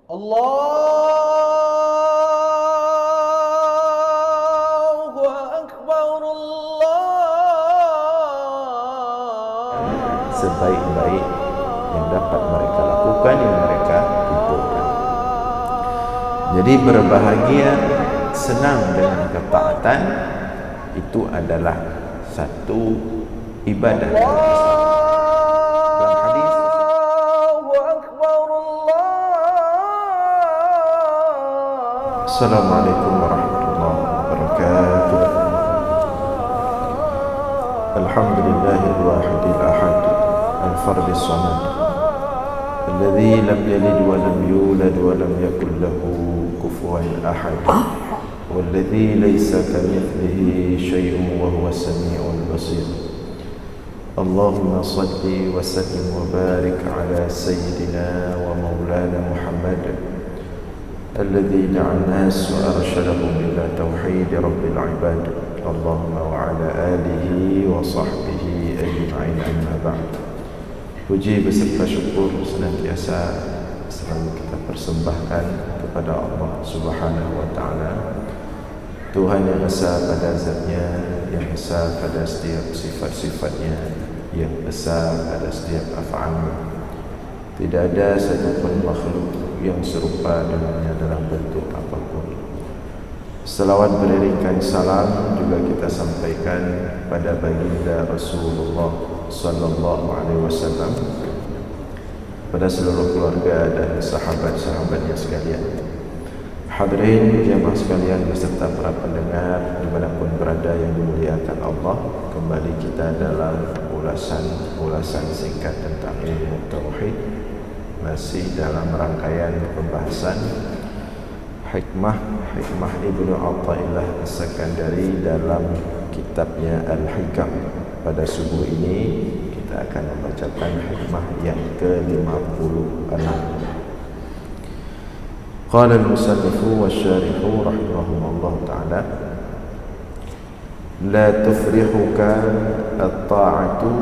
Allahu Akbar, Allah. Sebaik-baik yang dapat mereka lakukan, yang mereka kumpulkan. Jadi berbahagia, senang dengan ketaatan, itu adalah satu ibadah dalam Islam. Dalam hadis, Allahu Akbar, Allah. Assalamualaikum warahmatullahi wabarakatuh. Alhamdulillahil wahidil ahad, al-fardis samad, alladzi lam yalid wa lam yulad wa lam yakul lahu kufuwan ahad, والذي ليس كمثله شيء وهو السميع البصير. اللهم صل وسلم وبارك على سيدنا ومولانا محمد الذي دعا الناس وأرشدهم إلى توحيد رب العباد. اللهم وعلى آله وصحبه أجمعين. أما بعد. Puji beserta syukur senantiasa selalu kita persembahkan kepada Allah Subhanahu wa taala, Tuhan yang esa pada zatnya, yang esa pada setiap sifat-sifatnya, yang esa pada setiap af'alnya. Tidak ada satupun makhluk yang serupa dengannya dalam bentuk apapun. Selawat beriringkan salam juga kita sampaikan pada baginda Rasulullah sallallahu alaihi wasallam, pada seluruh keluarga dan sahabat-sahabatnya sekalian. Hadirin jemaah sekalian beserta para pendengar dimanapun berada yang dimuliakan Allah, kembali kita dalam ulasan singkat tentang ilmu tauhid, masih dalam rangkaian pembahasan hikmah Ibnu Athaillah As-Sakandari dalam kitabnya Al-Hikam. Pada subuh ini kita akan membacakan hikmah yang ke-56. Qala al-musannifu wasyarihu rahimahullah ta'ala, la tufrihuka at-ta'atu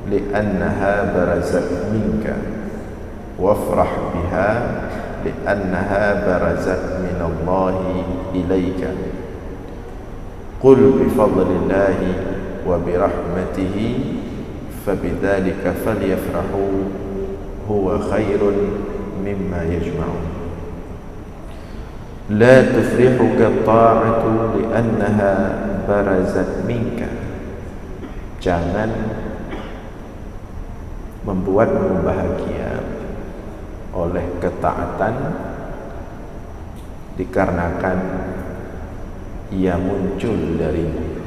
li'annaha barazat minka wafrah biha li'annaha barazat minallahi ilayka. Qul bifadlillahi wa birahmatihi fabidhalika falyafrahu huwa khairun mimma yajma'un. La tufrihuka ta'atu li'annaha barazat minka. Jangan membuatmu bahagia oleh ketaatan dikarenakan ia muncul darimu.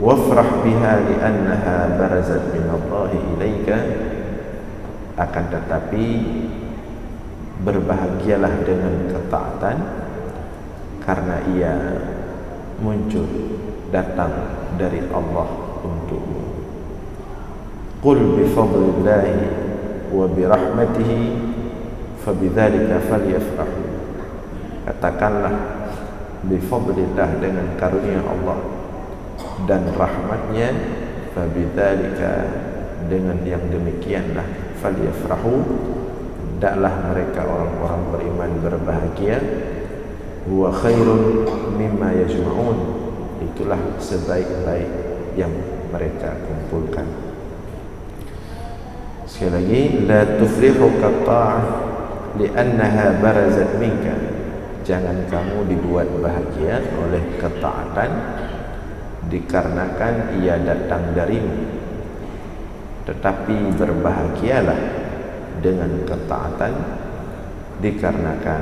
Wafrah biha li'annaha barazat minallahi ilaika. Akan tetapi berbahagialah dengan ketaatan karena ia muncul, datang dari Allah untukmu. Qul bifadlillahi wa birahmatihi fabidzalika falyafrahu. Katakanlah bifadlillah, dengan karunia Allah dan rahmatnya, fabidzalika, dengan yang demikianlah, falyafrahu, hendaklah mereka orang-orang beriman berbahagia. Huwa khairun mimma yajma'un, itulah sebaik-baik yang mereka kumpulkan. Sekali lagi, la tufrihuka ta'ah li'annaha barazat minka. Jangan kamu dibuat bahagia oleh ketaatan dikarenakan ia datang darimu, tetapi berbahagialah dengan ketaatan dikarenakan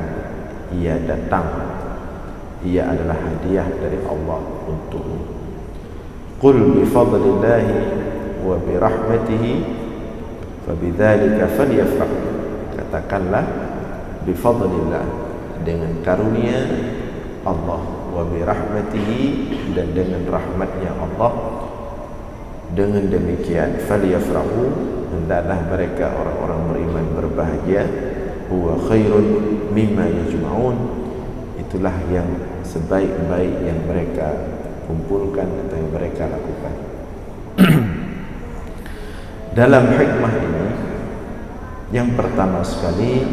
ia datang, ia adalah hadiah dari Allah untukmu. Qul bifadlillahi wa birahmatihi fabidzalika falyafrah. Katakanlah bifadlillah, dengan karunia Allah, wa birahmatihi, dan dengan rahmatnya Allah, dengan demikian falyafrahu, hendaklah mereka orang-orang beriman berbahagia. Huwa khairun mimma yajma'un, itulah yang sebaik-baik yang mereka kumpulkan atau yang mereka lakukan. Dalam hikmah ini Yang pertama sekali,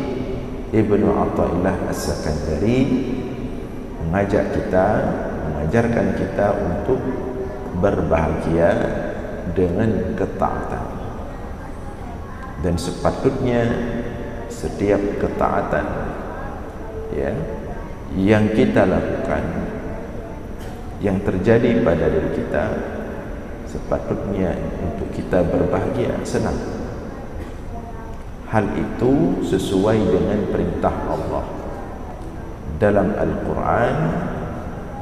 Ibnu Athaillah As-Sakandari mengajarkan kita untuk berbahagia dengan ketaatan. Dan sepatutnya setiap ketaatan yang kita lakukan, yang terjadi pada diri kita, sepatutnya untuk kita berbahagia, senang. Hal itu sesuai dengan perintah Allah dalam Al-Quran,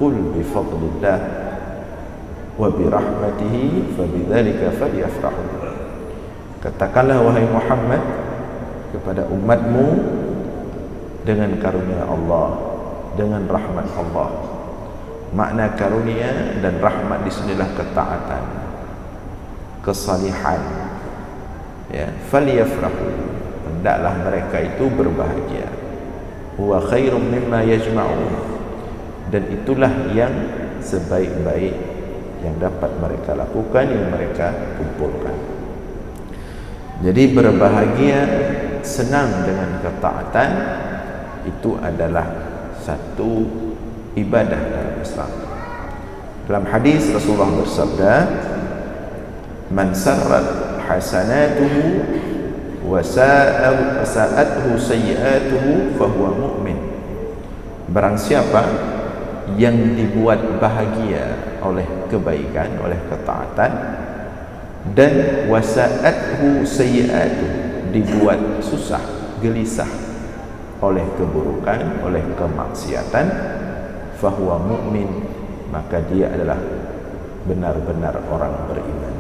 qul bifadlillah wa birahmatihi fabidzalika falyafrahu. Katakanlah wahai Muhammad kepada umatmu, dengan karunia Allah, dengan rahmat Allah. Makna karunia dan rahmat di sinilah ketaatan, kesalihan. Falyafrahu, hendaklah mereka itu berbahagia. Huwa khairum mimma yajma'un, dan itulah yang sebaik-baik yang dapat mereka lakukan, yang mereka kumpulkan. Jadi berbahagia, senang dengan ketaatan, itu adalah satu ibadah dalam Islam. Dalam hadis Rasulullah bersabda, man sarrat hasanatuhu wa sa'atuhu sayyi'atuhu fahuwa mu'min. Barang siapa yang dibuat bahagia oleh kebaikan, oleh ketaatan, dan wasa'athu sayyi'atuhu, dibuat susah, gelisah oleh keburukan, oleh kemaksiatan, fahuwa mu'min, maka dia adalah benar-benar orang beriman.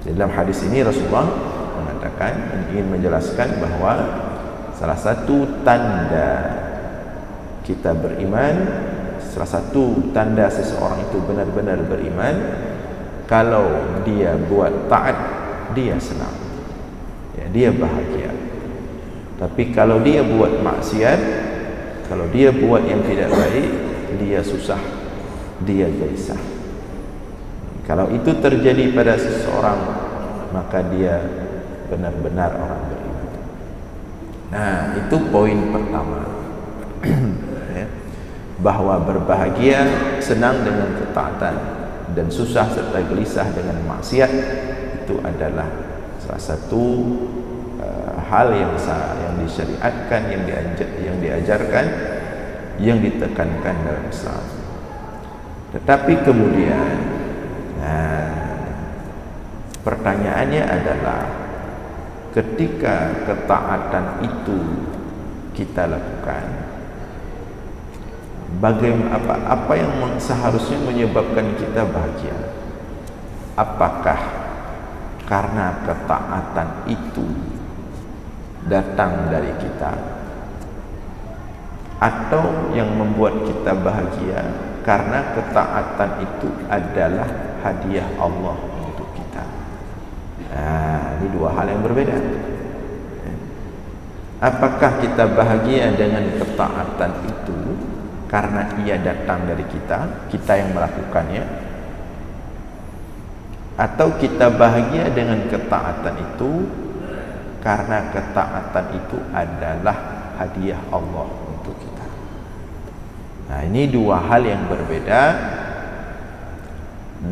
Dalam hadis ini Rasulullah mengatakan, ingin menjelaskan bahawa salah satu tanda kita beriman, salah satu tanda seseorang itu benar-benar beriman, kalau dia buat taat, dia senang, dia bahagia. Tapi kalau dia buat maksiat, kalau dia buat yang tidak baik, dia susah, dia gelisah. Kalau itu terjadi pada seseorang, maka dia benar-benar orang beriman. Nah, itu poin pertama. Bahawa berbahagia, senang dengan ketaatan, dan susah serta gelisah dengan maksiat, itu adalah salah satu hal yang disyariatkan, yang diajarkan, yang ditekankan dalam Islam. Tetapi kemudian pertanyaannya adalah, ketika ketaatan itu kita lakukan, bagaimana, apa yang seharusnya menyebabkan kita bahagia? Apakah karena ketaatan itu datang dari kita, atau yang membuat kita bahagia karena ketaatan itu adalah hadiah Allah untuk kita? Ini dua hal yang berbeda. Apakah kita bahagia dengan ketaatan itu karena ia datang dari kita yang melakukannya, atau kita bahagia dengan ketaatan itu karena ketaatan itu adalah hadiah Allah untuk kita? Ini dua hal yang berbeda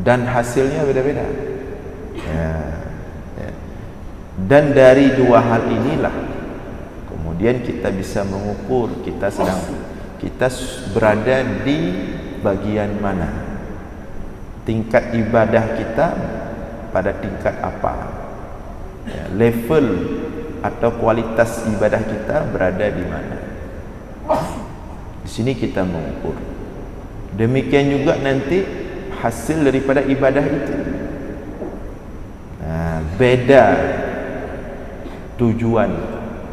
dan hasilnya beda-beda. Dan dari dua hal inilah kemudian kita bisa mengukur kita berada di bagian mana, tingkat ibadah kita pada tingkat apa, level atau kualitas ibadah kita berada di mana. Di sini kita mengukur. Demikian juga nanti hasil daripada ibadah itu. Beda tujuan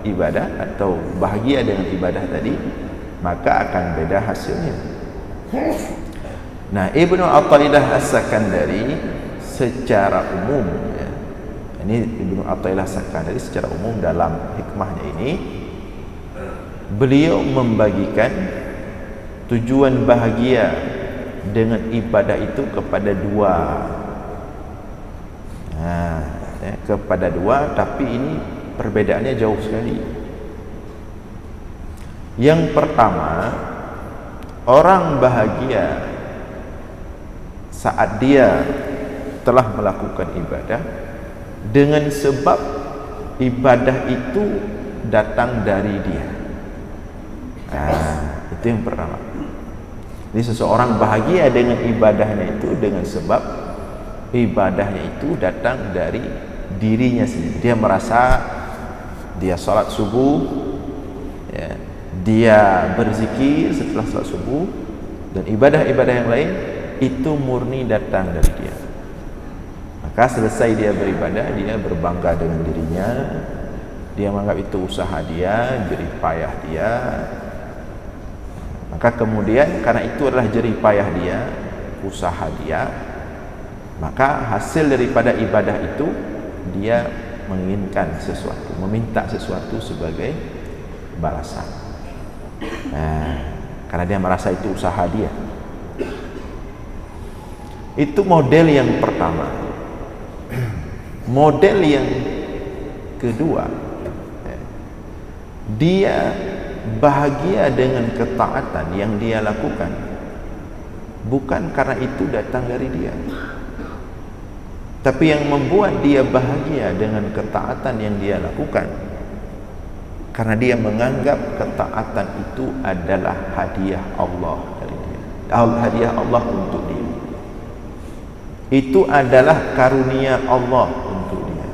ibadah atau bahagia dengan ibadah tadi, maka akan beda hasilnya. Ibnu Athaillah As-Sakandari secara umum, ini Ibnu Athaillah As-Sakandari secara umum dalam hikmahnya ini, beliau membagikan tujuan bahagia dengan ibadah itu kepada dua, tapi ini Perbedaannya jauh sekali. Yang pertama, orang bahagia saat dia telah melakukan ibadah dengan sebab ibadah itu datang dari dia. Itu yang pertama. Jadi seseorang bahagia dengan ibadahnya itu dengan sebab ibadahnya itu datang dari dirinya sendiri. Dia merasa dia salat subuh, ya, dia berzikir setelah salat subuh, dan ibadah-ibadah yang lain itu murni datang dari dia. Maka selesai dia beribadah, dia berbangga dengan dirinya, dia menganggap itu usaha dia, jerih payah dia. Maka kemudian karena itu adalah jerih payah dia, usaha dia, maka hasil daripada ibadah itu dia menginginkan sesuatu, meminta sesuatu sebagai balasan. Karena dia merasa itu usaha dia. Itu model yang pertama. Model yang kedua, dia bahagia dengan ketaatan yang dia lakukan bukan karena itu datang dari dia, tapi yang membuat dia bahagia dengan ketaatan yang dia lakukan karena dia menganggap ketaatan itu adalah hadiah Allah dari dia, hadiah Allah untuk dia. Itu adalah karunia Allah untuk dia.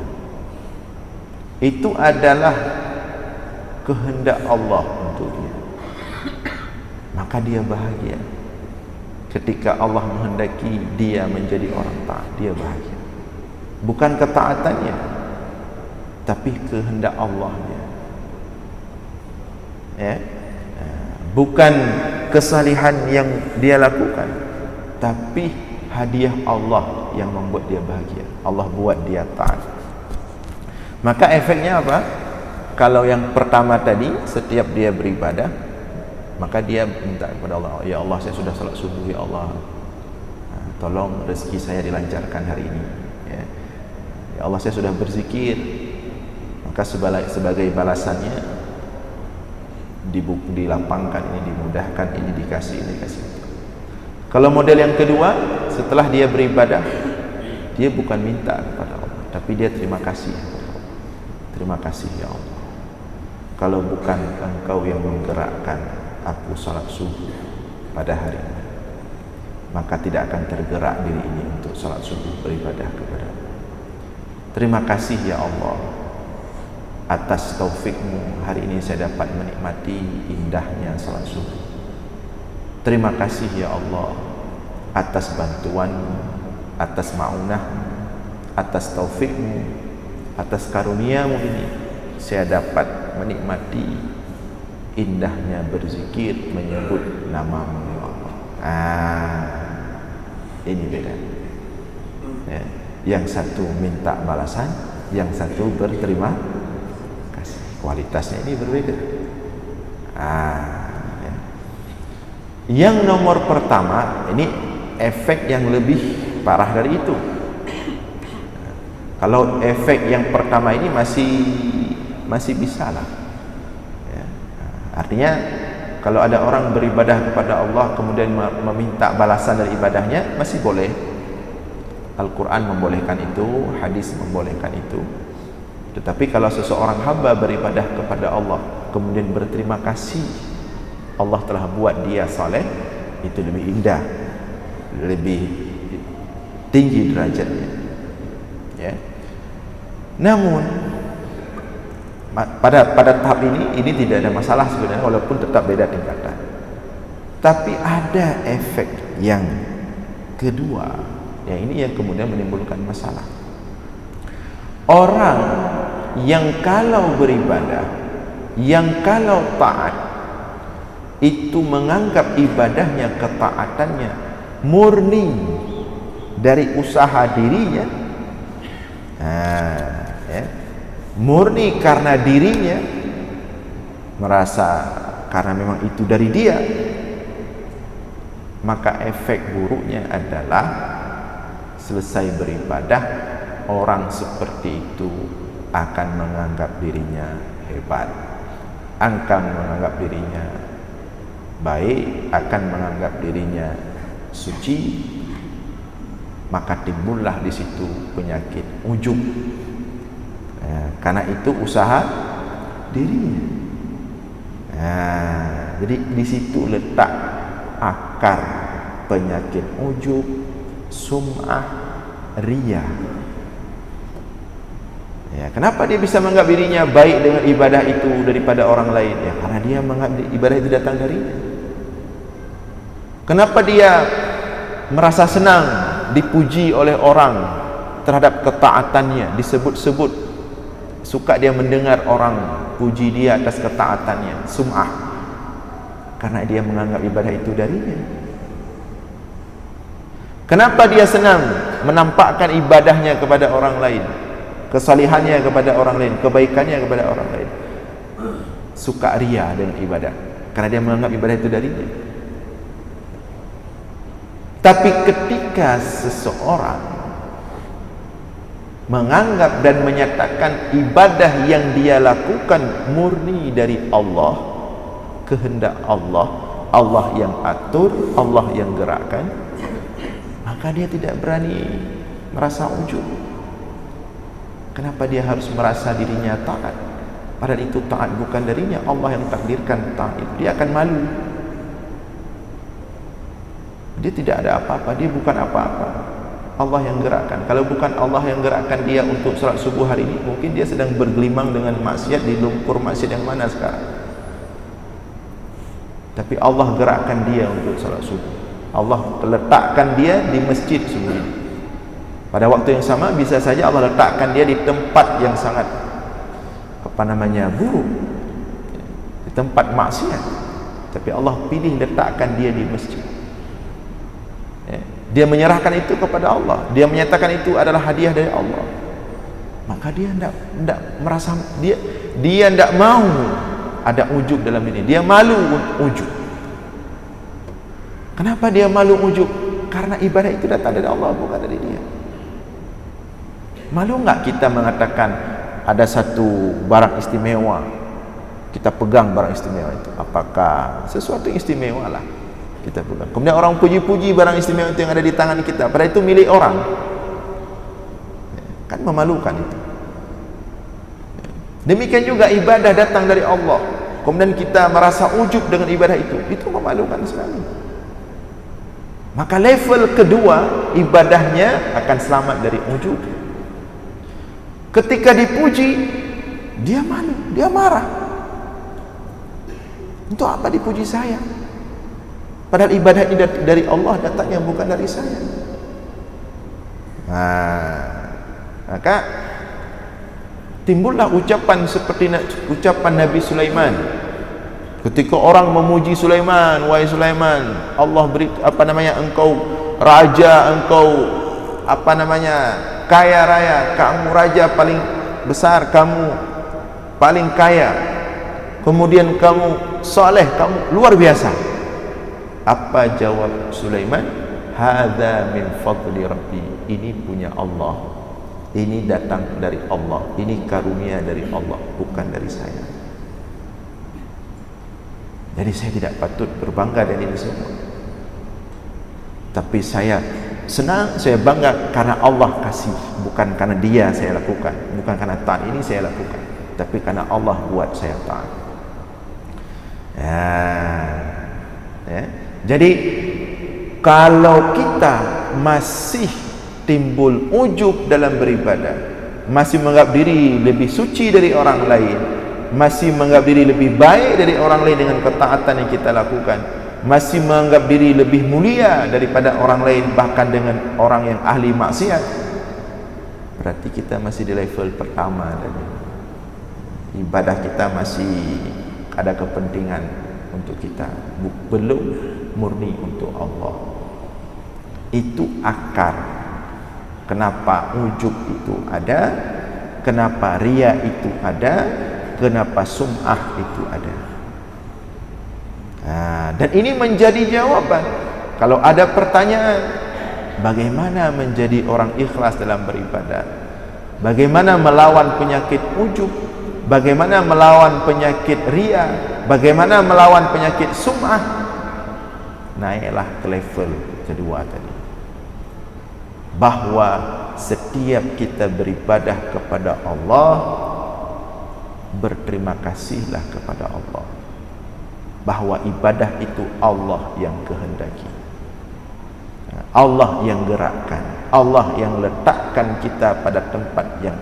Itu adalah kehendak Allah untuk dia. Maka dia bahagia. Ketika Allah menghendaki dia menjadi orang taat, dia bahagia. Bukan ketaatannya, tapi kehendak Allah dia. Ya. Bukan kesalihan yang dia lakukan, tapi hadiah Allah yang membuat dia bahagia. Allah buat dia taat. Maka efeknya apa? Kalau yang pertama tadi, setiap dia beribadah, maka dia minta kepada Allah, ya Allah, saya sudah salat subuh, ya Allah, tolong rezeki saya dilancarkan hari ini, ya Allah, saya sudah berzikir, maka sebagai balasannya dilapangkan ini, dimudahkan ini, dikasih ini, dikasih. Kalau model yang kedua, setelah dia beribadah, dia bukan minta kepada Allah, tapi dia terima kasih. Terima kasih ya Allah, kalau bukan Engkau yang menggerakkan aku salat subuh pada hari ini, maka tidak akan tergerak diri ini untuk salat subuh beribadah kepada-Mu. Terima kasih ya Allah atas taufik-Mu, hari ini saya dapat menikmati indahnya salat subuh. Terima kasih ya Allah atas bantuan-Mu, atas ma'unah-Mu, atas taufik-Mu, atas karunia-Mu ini saya dapat menikmati indahnya berzikir, menyebut nama-Mu ya Allah. Ini beda. Ya. Yang satu minta balasan, yang satu berterima kasih. Kualitasnya ini berbeda. Ya. Yang nomor pertama, ini efek yang lebih parah dari itu. Kalau efek yang pertama ini masih bisa lah, ya. Artinya kalau ada orang beribadah kepada Allah kemudian meminta balasan dari ibadahnya, masih boleh. Al-Quran membolehkan itu, hadis membolehkan itu. Tetapi kalau seseorang hamba beribadah kepada Allah kemudian berterima kasih, Allah telah buat dia saleh, itu lebih indah, lebih tinggi derajatnya, ya. Namun pada tahap ini tidak ada masalah sebenarnya, walaupun tetap beda tingkatan. Tapi ada efek yang kedua, yang ini yang kemudian menimbulkan masalah. Orang yang kalau beribadah, yang kalau taat, itu menganggap ibadahnya, ketaatannya murni dari usaha dirinya, ya, murni karena dirinya, merasa karena memang itu dari dia, maka efek buruknya adalah selesai beribadah, orang seperti itu akan menganggap dirinya hebat, akan menganggap dirinya baik, akan menganggap dirinya suci, maka timbullah di situ penyakit ujub. Karena itu usaha dirinya. Jadi di situ letak akar penyakit ujub, sum'ah, riya. Kenapa dia bisa menganggap dirinya baik dengan ibadah itu daripada orang lain? Karena dia menganggap ibadah itu datang darinya. Kenapa dia merasa senang dipuji oleh orang terhadap ketaatannya, disebut-sebut, suka dia mendengar orang puji dia atas ketaatannya, sum'ah, karena dia menganggap ibadah itu darinya. Kenapa dia senang menampakkan ibadahnya kepada orang lain, kesalihannya kepada orang lain, kebaikannya kepada orang lain? Suka ria dengan ibadah, karena dia menganggap ibadah itu darinya. Tapi ketika seseorang menganggap dan menyatakan ibadah yang dia lakukan murni dari Allah, kehendak Allah, Allah yang atur, Allah yang gerakkan, maka dia tidak berani merasa ujub. Kenapa dia harus merasa dirinya taat? Padahal itu taat bukan darinya, Allah yang takdirkan taat itu. Dia akan malu. Dia tidak ada apa-apa, dia bukan apa-apa, Allah yang gerakkan. Kalau bukan Allah yang gerakkan dia untuk salat subuh hari ini, mungkin dia sedang bergelimang dengan maksiat di lumpur maksiat yang mana sekarang. Tapi Allah gerakkan dia untuk salat subuh. Allah letakkan dia di masjid subuh ini. Pada waktu yang sama bisa saja Allah letakkan dia di tempat yang sangat buruk, di tempat maksiat. Tapi Allah pilih letakkan dia di masjid. Dia menyerahkan itu kepada Allah, dia menyatakan itu adalah hadiah dari Allah. Maka dia tidak merasa, dia tidak mau ada ujub dalam ini. Dia malu ujub. Kenapa dia malu ujub? Karena ibadah itu datang dari Allah, bukan dari dia. Malu enggak kita mengatakan ada satu barang istimewa, kita pegang barang istimewa itu? Apakah sesuatu yang istimewa lah kita pegang, kemudian orang puji-puji barang istimewa itu yang ada di tangan kita, padahal itu milik orang? Kan memalukan itu. Demikian juga ibadah datang dari Allah, kemudian kita merasa ujub dengan ibadah itu memalukan sekali. Maka level kedua, ibadahnya akan selamat dari ujub. Ketika dipuji, dia malu, dia marah. Untuk apa dipuji saya? Padahal ibadah ini dari Allah datangnya, bukan dari saya. Maka timbullah ucapan seperti ucapan Nabi Sulaiman. Ketika orang memuji Sulaiman, wahai Sulaiman, Allah beri engkau raja, engkau kaya raya, kamu raja paling besar, kamu paling kaya, kemudian kamu soleh, kamu luar biasa. Apa jawab Sulaiman? Hadza min fadli Rabbi. Ini punya Allah, ini datang dari Allah, ini karunia dari Allah, bukan dari saya. Jadi saya tidak patut berbangga dengan ini semua. Tapi saya senang, saya bangga karena Allah kasih, bukan karena dia saya lakukan, bukan karena taat ini saya lakukan, tapi karena Allah buat saya taat. Jadi kalau kita masih timbul ujub dalam beribadah, masih menganggap diri lebih suci dari orang lain, masih menganggap diri lebih baik dari orang lain dengan ketaatan yang kita lakukan, masih menganggap diri lebih mulia daripada orang lain, bahkan dengan orang yang ahli maksiat, berarti kita masih di level pertama tadi. Ibadah kita masih ada kepentingan untuk kita, belum murni untuk Allah. Itu akar kenapa ujub itu ada, kenapa riya itu ada, kenapa sum'ah itu ada. Dan ini menjadi jawaban kalau ada pertanyaan, bagaimana menjadi orang ikhlas dalam beribadah, bagaimana melawan penyakit ujub, bagaimana melawan penyakit ria, bagaimana melawan penyakit sum'ah. Naiklah ke level kedua tadi, bahwa setiap kita beribadah kepada Allah, berterima kasihlah kepada Allah, bahwa ibadah itu Allah yang kehendaki, Allah yang gerakkan, Allah yang letakkan kita pada tempat yang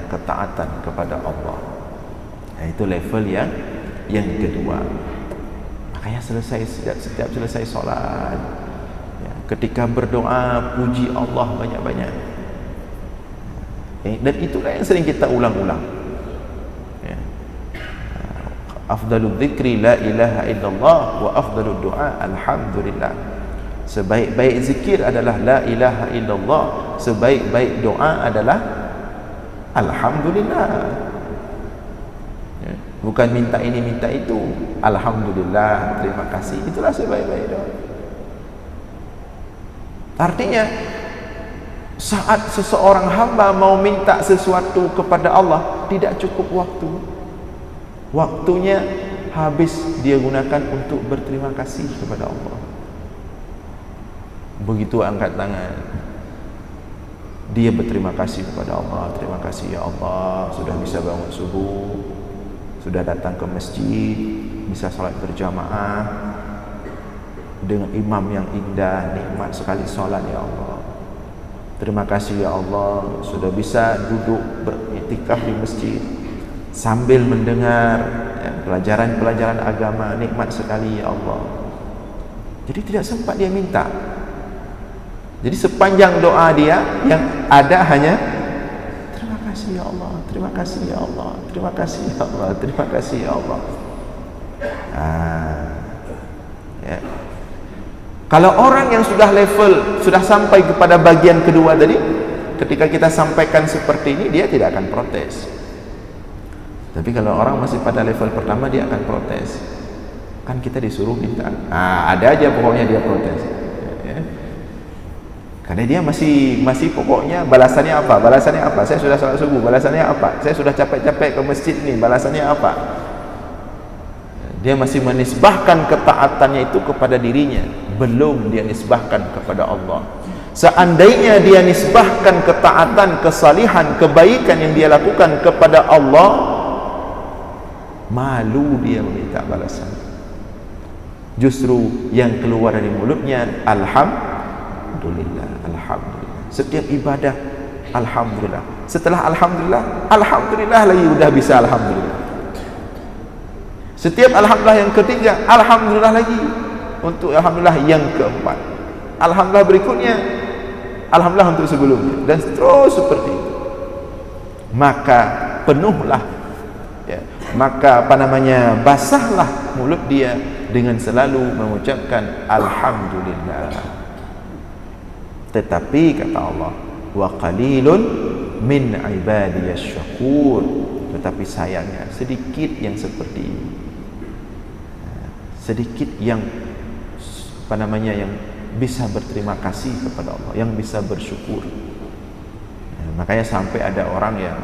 ketaatan kepada Allah. Itu level yang kedua. Makanya setiap selesai solat, ketika berdoa, puji Allah banyak-banyak. Dan itulah yang sering kita ulang-ulang. Afdalul dzikri la ilaha illallah wa afdalud du'a alhamdulillah. Sebaik-baik zikir adalah la ilaha illallah, sebaik-baik doa adalah alhamdulillah. Bukan minta ini minta itu, alhamdulillah, terima kasih, itulah sebaik-baik doa. Artinya saat seseorang hamba mau minta sesuatu kepada Allah, tidak cukup waktunya habis dia gunakan untuk berterima kasih kepada Allah. Begitu angkat tangan, dia berterima kasih kepada Allah. Terima kasih ya Allah, sudah bisa bangun subuh, sudah datang ke masjid, bisa salat berjamaah dengan imam yang indah, nikmat sekali salat ya Allah. Terima kasih ya Allah, sudah bisa duduk beriktikaf di masjid sambil mendengar pelajaran-pelajaran agama, nikmat sekali ya Allah. Jadi tidak sempat dia minta. Jadi sepanjang doa dia yang ada hanya terima kasih ya Allah, terima kasih ya Allah, terima kasih ya Allah, terima kasih ya Allah. Ya. Kalau orang yang sudah level, sudah sampai kepada bagian kedua tadi, ketika kita sampaikan seperti ini, dia tidak akan protes. Tapi kalau orang masih pada level pertama, dia akan protes. Kan kita disuruh minta. Ada aja pokoknya dia protes. Ya. Karena dia masih pokoknya balasannya apa? Balasannya apa? Saya sudah salat subuh, balasannya apa? Saya sudah capek-capek ke masjid nih, balasannya apa? Dia masih menisbahkan ketaatannya itu kepada dirinya, belum dia nisbahkan kepada Allah. Seandainya dia nisbahkan ketaatan, kesalihan, kebaikan yang dia lakukan kepada Allah, malu dia meminta balasan. Justru yang keluar dari mulutnya alhamdulillah, alhamdulillah. Setiap ibadah alhamdulillah. Setelah alhamdulillah, alhamdulillah lagi udah bisa alhamdulillah. Setiap alhamdulillah yang ketiga, alhamdulillah lagi. Untuk alhamdulillah yang keempat, alhamdulillah berikutnya, alhamdulillah untuk sebelumnya, dan terus seperti itu. Maka penuhlah, ya, maka basahlah mulut dia dengan selalu mengucapkan alhamdulillah. Tetapi kata Allah, wa qalilun min ibadiyasy syakur. Tetapi sayangnya sedikit yang seperti ini, sedikit yang yang bisa berterima kasih kepada Allah, yang bisa bersyukur. Makanya sampai ada orang yang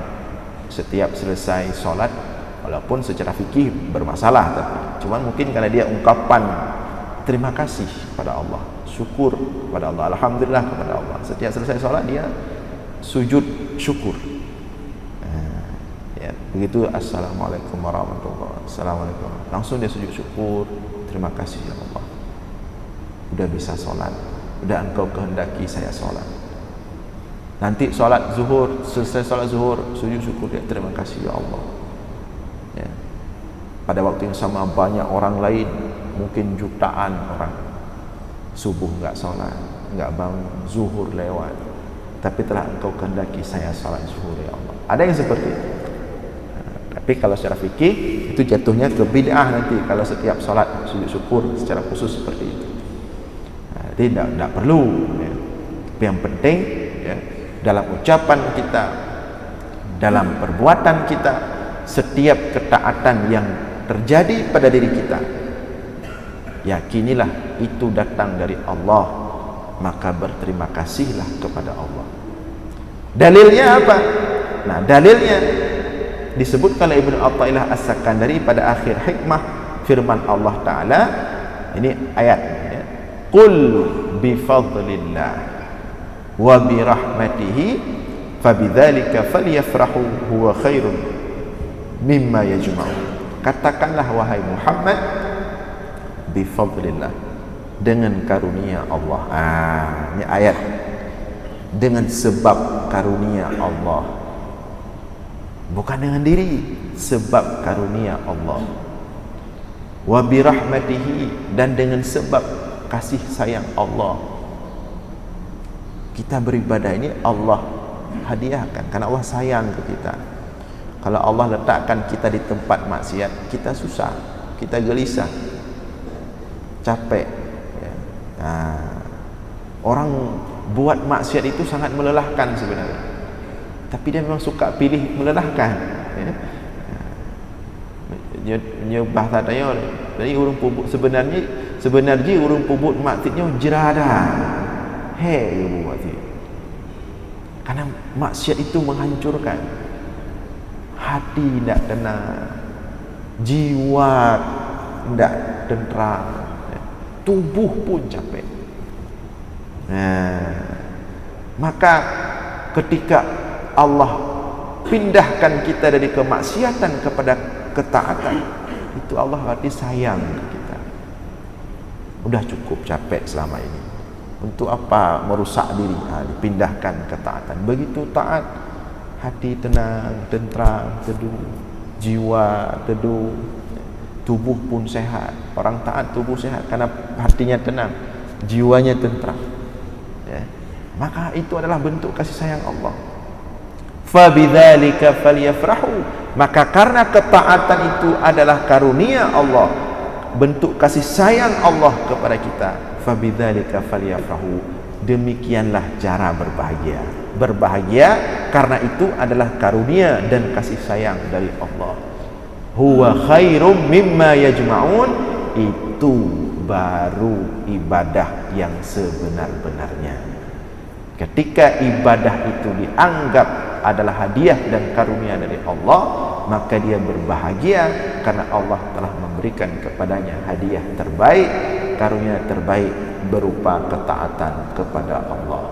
setiap selesai sholat, walaupun secara fikih bermasalah, tapi cuma mungkin karena dia ungkapan terima kasih kepada Allah, syukur kepada Allah, alhamdulillah kepada Allah. Setiap selesai sholat dia sujud syukur. Ya, begitu, assalamualaikum warahmatullahi wabarakatuh, assalamualaikum, langsung dia sujud syukur, terima kasih ya Allah, udah bisa sholat, udah engkau kehendaki saya sholat. Nanti sholat zuhur, selesai sholat zuhur, sujud syukur dia, terima kasih ya Allah. Ya. Pada waktu yang sama banyak orang lain, mungkin jutaan orang subuh nggak sholat, nggak bangun, zuhur lewat, tapi telah engkau kehendaki saya sholat zuhur ya Allah. Ada yang seperti itu. Tapi kalau secara fikih itu jatuhnya ke bid'ah nanti kalau setiap sholat sujud syukur secara khusus seperti itu. Jadi tidak perlu, ya. Tapi yang penting, ya, dalam ucapan kita, dalam perbuatan kita, setiap ketaatan yang terjadi pada diri kita, yakinilah itu datang dari Allah, maka berterima kasihlah kepada Allah. Dalilnya apa? Nah, dalilnya disebutkan oleh Ibnu Athaillah As-Sakandari pada akhir hikmah firman Allah Ta'ala. Ini ayat ya. Qul bifadlillah wa birahmatihi fabidzalika falyafrahu huwa khairun mimma yajma'un. Katakanlah wahai Muhammad, bifadlillah, dengan karunia Allah. Ini ayat, dengan sebab karunia Allah, bukan dengan diri, sebab karunia Allah. Wa birahmatihi, dan dengan sebab kasih sayang Allah. Kita beribadah ini Allah hadiahkan karena Allah sayang ke kita. Kalau Allah letakkan kita di tempat maksiat, kita susah, kita gelisah, capek ya. Orang buat maksiat itu sangat melelahkan sebenarnya, tapi dia memang suka pilih melelahkan ya. Bahasa tanya dari urung pubut, sebenarnya urung pubut maksudnya jerada buat itu. Karena maksiat itu menghancurkan hati, tidak tenang, jiwa tidak tentram, tubuh pun capek. Maka ketika Allah pindahkan kita dari kemaksiatan kepada ketaatan, itu Allah berarti sayang ke kita. Udah cukup capek selama ini, untuk apa merusak diri? Dipindahkan ketaatan. Begitu taat, hati tenang, tentram, teduh, jiwa teduh, tubuh pun sehat. Orang taat tubuh sehat karena hatinya tenang, jiwanya tentram ya. Maka itu adalah bentuk kasih sayang Allah. Fabidzalika falyafrahu, maka karena ketaatan itu adalah karunia Allah, bentuk kasih sayang Allah kepada kita. Fabidzalika falyafrahu, demikianlah cara berbahagia. Berbahagia karena itu adalah karunia dan kasih sayang dari Allah. Huwa khairum mimma yajma'un, itu baru ibadah yang sebenar-benarnya. Ketika ibadah itu dianggap adalah hadiah dan karunia dari Allah, maka dia berbahagia karena Allah telah memberikan kepadanya hadiah terbaik, karunia terbaik berupa ketaatan kepada Allah.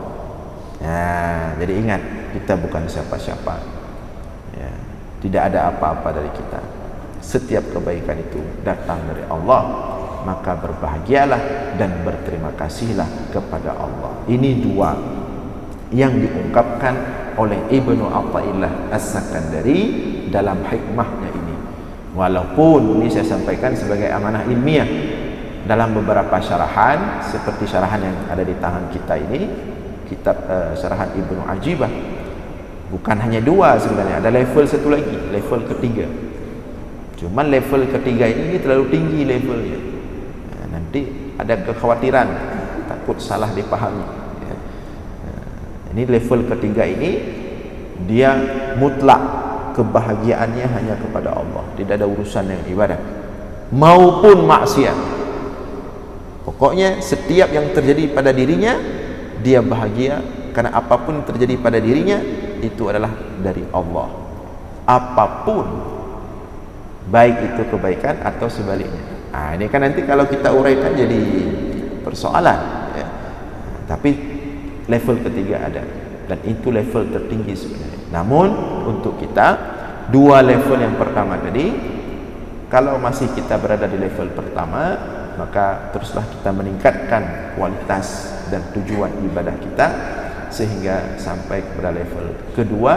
Jadi ingat, kita bukan siapa-siapa ya. Tidak ada apa-apa dari kita. Setiap kebaikan itu datang dari Allah, maka berbahagialah dan berterima kasihlah kepada Allah. Ini dua yang diungkapkan oleh Ibnu Athaillah As-Sakandari dalam hikmahnya ini. Walaupun ini saya sampaikan sebagai amanah ilmiah, dalam beberapa syarahan seperti syarahan yang ada di tangan kita ini, kitab syarahan Ibnu Ajibah, bukan hanya dua sebenarnya, ada level satu lagi, level ketiga. Cuman level ketiga ini terlalu tinggi levelnya, nanti ada kekhawatiran takut salah dipahami. Ini level ketiga ini, dia mutlak kebahagiaannya hanya kepada Allah, tidak ada urusan dengan ibadah maupun maksiat. Pokoknya setiap yang terjadi pada dirinya, dia bahagia karena apapun yang terjadi pada dirinya itu adalah dari Allah. Apapun, baik itu kebaikan atau sebaliknya. Ini kan nanti kalau kita uraikan jadi persoalan ya. Tapi level ketiga ada, dan itu level tertinggi sebenarnya. Namun untuk kita, dua level yang pertama tadi, kalau masih kita berada di level pertama, maka teruslah kita meningkatkan kualitas dan tujuan ibadah kita sehingga sampai kepada level kedua,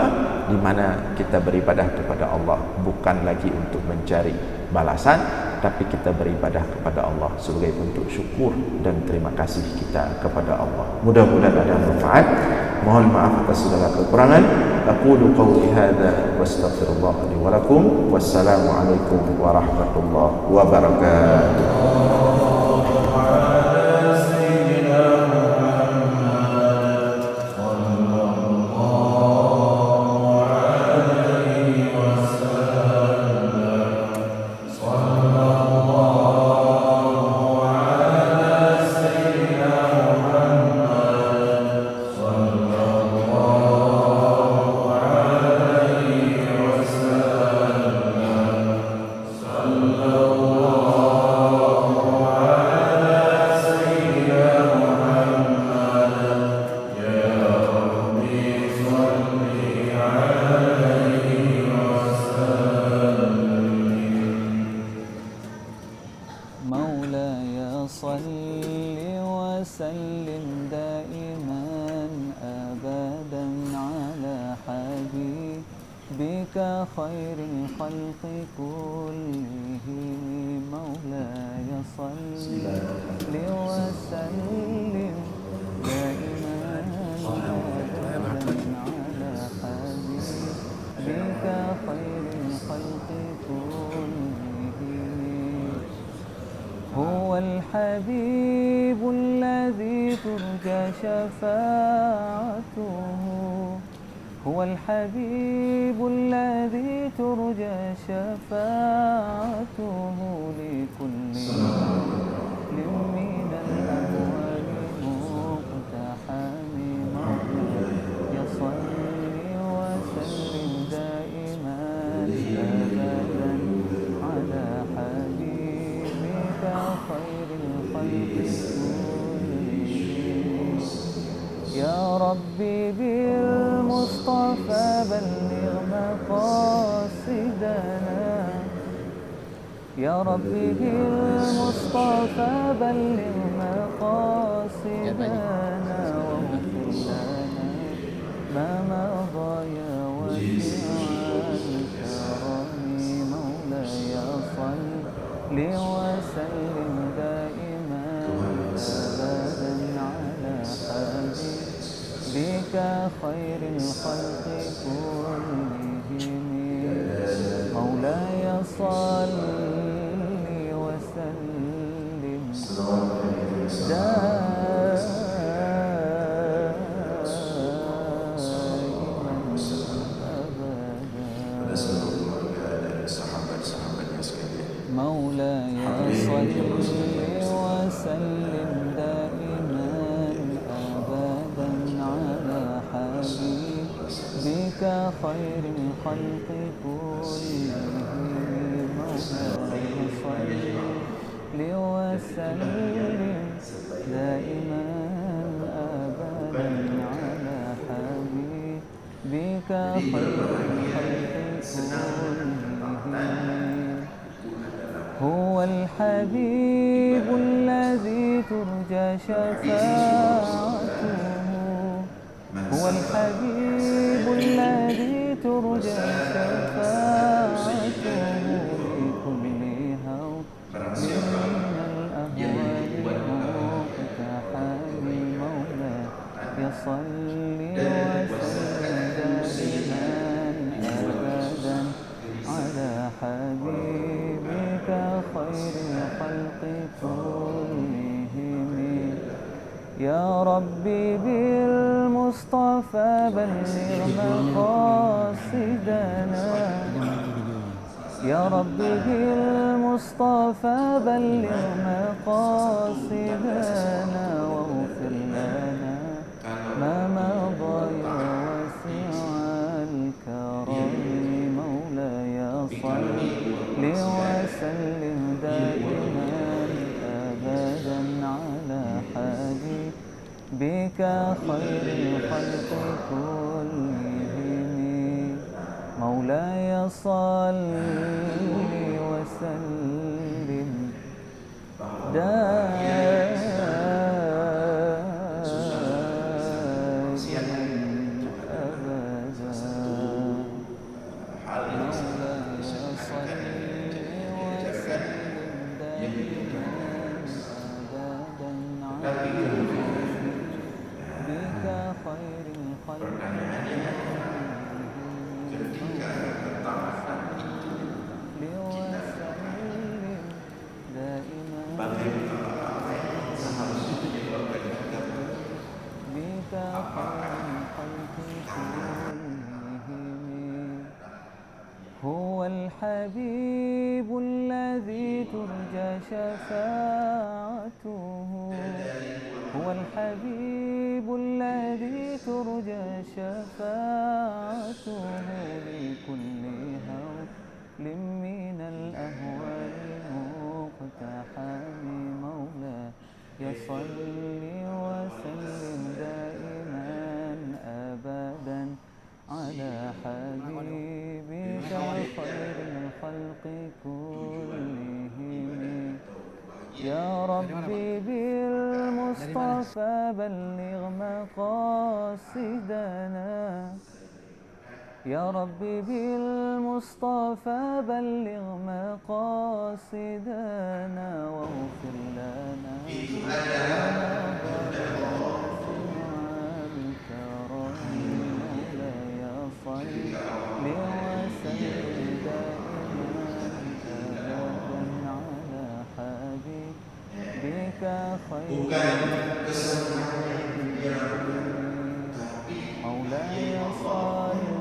di mana kita beribadah kepada Allah bukan lagi untuk mencari balasan, tapi kita beribadah kepada Allah sebagai bentuk syukur dan terima kasih kita kepada Allah. Mudah-mudahan ada manfaat. Mohon maaf atas segala kekurangan. Aqulu qawli hadza wa astaghfirullah li wa lakum. Wassalamu alaikum warahmatullahi wabarakatuh. خير الخلق كلهم مولاي صل وسلم دائما أبدا على حبيبك خير الخلق كلهم. هو الحبيب الذي ترجى شفاعته، هو الحبيب الذي ترجى شفاعته لكل من الأهوال مقتحم مولاي صل وسلم دائما أبدا على حبيبك خير الخلق كلهم. يا ربي بالمصطفى بلغ مقاصدنا، يا ربي بالمصطفى بلغ مقاصدنا واغفر لنا ما مضى يا واسع الكرم مولاي صل وسلم دائما أبدا على حبيبك خير الخلق كلهم. مولاي صل وسلم مولاي صل وسلم دائما أبدا على حبيبك خير الخلق كلهم. مولاي صل وسلم دائما أبدا على حبيبك خير الخلق كلهم. هو الحبيب الذي ترجى شفاعته، هو الحبيب الذي ترجى شفاعته لكل هول من الأهوال مقتحم مولاي صل وسلم دائما أبدا على حبيبك خير الخلق كلهم. يا ربي بالمصطفى بلغ مقاصدنا، يا ربي بالمصطفى بلغ مقاصدنا واغفر لنا ما مضى يا واسع الكرم مولاي صل وسلم دائما أبدا على حبيبك خير الخلق كلهم. مولاي صل وسلم خير الخلق لوسلم دائما بك خير الخلق كلهم. هو الحبيب الذي ترجى شفاعته، هو الحبيب الذي ترجى شفاعته لكل هول من الأهوال مقتحم مولاي صل وسلم دائما أبدا على حبيبك خير الخلق كلهم. يا ربي بالمصطفى بلغ مقاصدنا، يا ربي بالمصطفى بلغ مقاصدنا واغفر لنا بالكرم مولاي صل وسلم دائما أبدا على حبيبك خير مولاي صل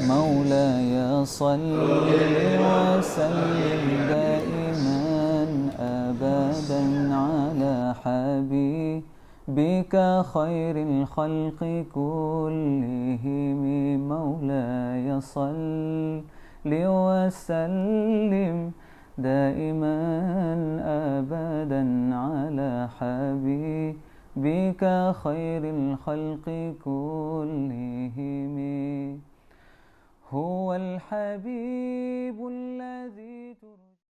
مولاي صل وسلم دائما أبدا على حبيبك خير الخلق كلهم مولاي صل وسلم دائما أبدا على حبيبك خير الخلق كلهم هو الحبيب الذي ترجى